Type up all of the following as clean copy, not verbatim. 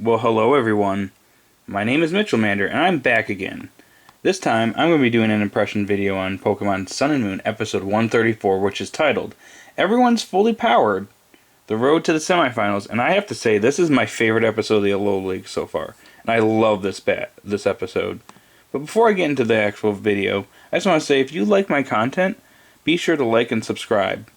Well, hello everyone. My name is Mitchellmander, and I'm back again. This time, I'm going to be doing an impression video on Pokemon Sun and Moon Episode 134, which is titled, Everyone's Fully Powered, The Road to the Semifinals, and I have to say, this is my favorite episode of the Alola League so far, and I love this episode. But before I get into the actual video, I just want to say, if you like my content, be sure to like and subscribe.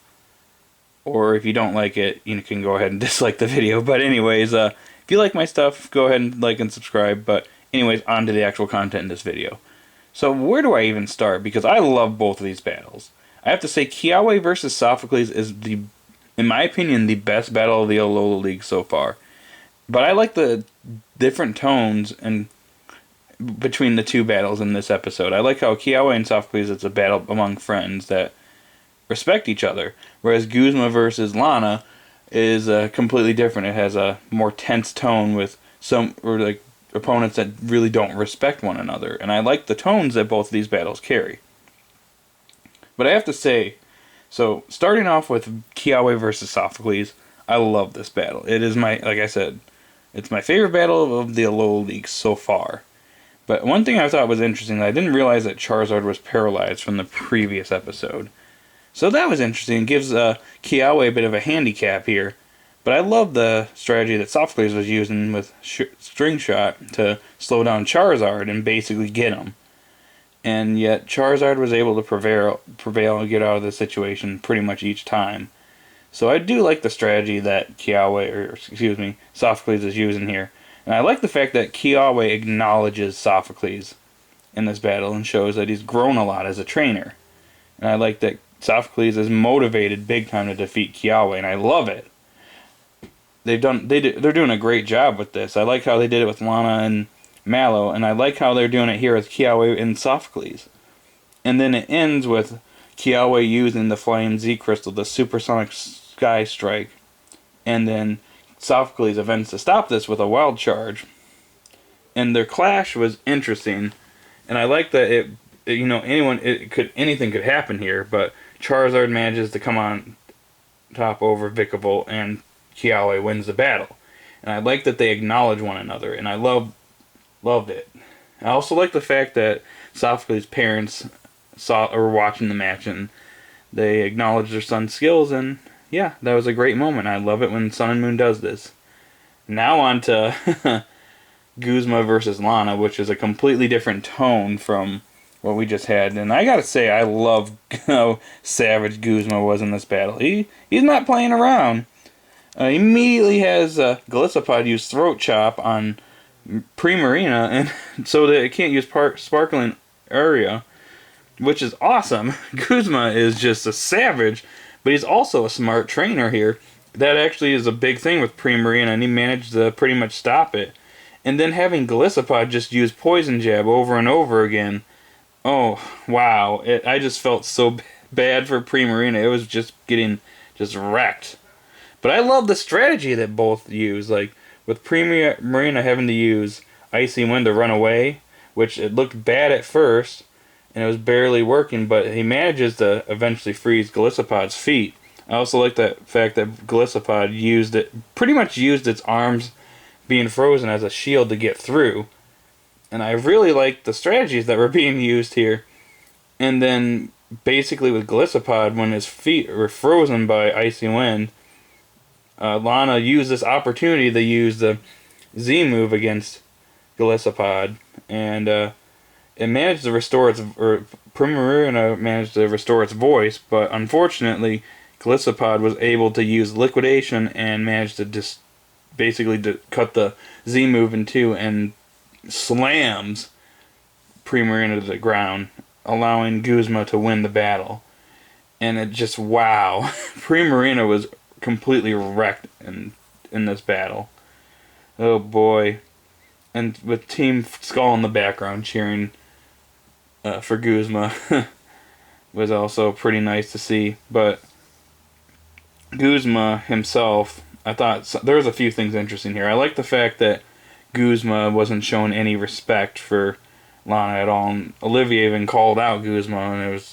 Or if you don't like it, you can go ahead and dislike the video. But anyways, if you like my stuff, go ahead and like and subscribe. But anyways, on to the actual content in this video. So where do I even start? Because I love both of these battles. I have to say, Kiawe versus Sophocles is, in my opinion, the best battle of the Alola League so far. But I like the different tones and between the two battles in this episode. I like how Kiawe and Sophocles, it's a battle among friends that respect each other, whereas Guzma versus Lana is completely different. It has a more tense tone with opponents that really don't respect one another, and I like the tones that both of these battles carry. But I have to say, so starting off with Kiawe versus Sophocles, I love this battle. It is like I said, it's my favorite battle of the Alola League so far. But one thing I thought was interesting, I didn't realize that Charizard was paralyzed from the previous episode. So that was interesting. It gives Kiawe a bit of a handicap here. But I love the strategy that Sophocles was using with String Shot to slow down Charizard and basically get him. And yet Charizard was able to prevail and get out of the situation pretty much each time. So I do like the strategy that Sophocles is using here. And I like the fact that Kiawe acknowledges Sophocles in this battle and shows that he's grown a lot as a trainer. And I like that Sophocles is motivated big time to defeat Kiawe, and I love it. They're doing a great job with this. I like how they did it with Lana and Mallow, and I like how they're doing it here with Kiawe and Sophocles. And then it ends with Kiawe using the Flying Z Crystal, the Supersonic Sky Strike, and then Sophocles events to stop this with a Wild Charge. And their clash was interesting, and I like that anything could happen here, but Charizard manages to come on top over Vikavolt, and Kiawe wins the battle. And I like that they acknowledge one another, and I loved it. I also like the fact that Sophocles' parents were watching the match, and they acknowledged their son's skills, and yeah, that was a great moment. I love it when Sun and Moon does this. Now on to Guzma versus Lana, which is a completely different tone from what we just had, and I gotta say, I love how savage Guzma was in this battle. He's not playing around. He immediately has Golisopod use Throat Chop on Primarina, and so that it can't use Sparkling Area, which is awesome. Guzma is just a savage, but he's also a smart trainer here. That actually is a big thing with Primarina, and he managed to pretty much stop it. And then having Golisopod just use Poison Jab over and over again. Oh, wow. I just felt so bad for Primarina. It was just getting wrecked. But I love the strategy that both use. Like, with Primarina having to use Icy Wind to run away, which it looked bad at first, and it was barely working, but he manages to eventually freeze Golisopod's feet. I also like the fact that Golisopod pretty much used its arms being frozen as a shield to get through. And I really like the strategies that were being used here. And then, basically with Golisopod, when his feet were frozen by Icy Wind, Lana used this opportunity to use the Z move against Golisopod. And it managed to restore Primarina managed to restore its voice, but unfortunately, Golisopod was able to use Liquidation and managed to just basically cut the Z move in two and slams Primarina to the ground, allowing Guzma to win the battle. And it just, wow. Primarina was completely wrecked in this battle. Oh boy. And with Team Skull in the background cheering for Guzma was also pretty nice to see. But Guzma himself, I thought there was a few things interesting here. I like the fact that Guzma wasn't showing any respect for Lana at all. And Olivier even called out Guzma, and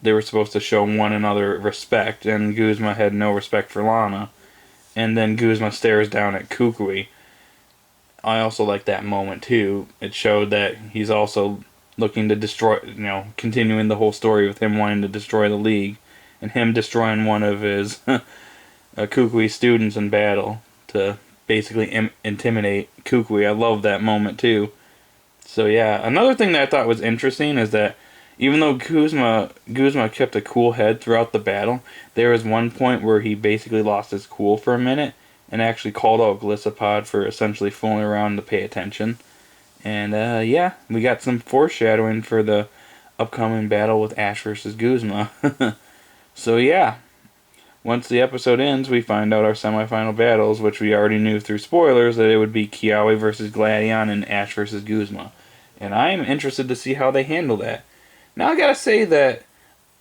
they were supposed to show one another respect, and Guzma had no respect for Lana. And then Guzma stares down at Kukui. I also like that moment too. It showed that he's also looking to destroy, continuing the whole story with him wanting to destroy the League, and him destroying one of his Kukui students in battle to basically intimidate Kukui. I love that moment too. So yeah, another thing that I thought was interesting is that even though Guzma kept a cool head throughout the battle, there was one point where he basically lost his cool for a minute and actually called out Glisopod for essentially fooling around to pay attention. And yeah, we got some foreshadowing for the upcoming battle with Ash versus Guzma. So yeah, once the episode ends, we find out our semifinal battles, which we already knew through spoilers that it would be Kiawe versus Gladion and Ash versus Guzma. And I'm interested to see how they handle that. Now I gotta say that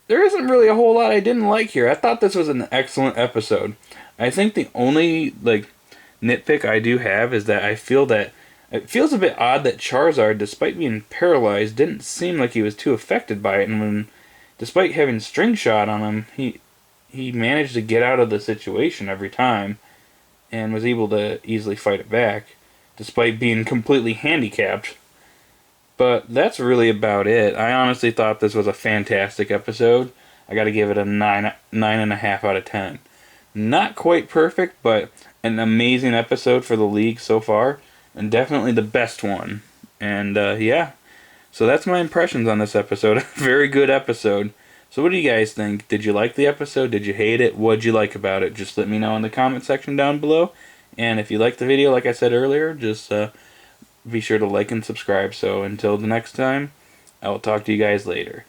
there isn't really a whole lot I didn't like here. I thought this was an excellent episode. I think the only nitpick I do have is that I feel that it feels a bit odd that Charizard, despite being paralyzed, didn't seem like he was too affected by it, and despite having String Shot on him, he managed to get out of the situation every time and was able to easily fight it back, despite being completely handicapped. But that's really about it. I honestly thought this was a fantastic episode. I gotta give it a 9.5 out of 10. Not quite perfect, but an amazing episode for the League so far, and definitely the best one. And yeah, so that's my impressions on this episode. Very good episode. So what do you guys think? Did you like the episode? Did you hate it? What'd you like about it? Just let me know in the comment section down below. And if you liked the video, like I said earlier, just be sure to like and subscribe. So until the next time, I will talk to you guys later.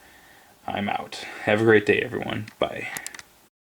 I'm out. Have a great day, everyone. Bye.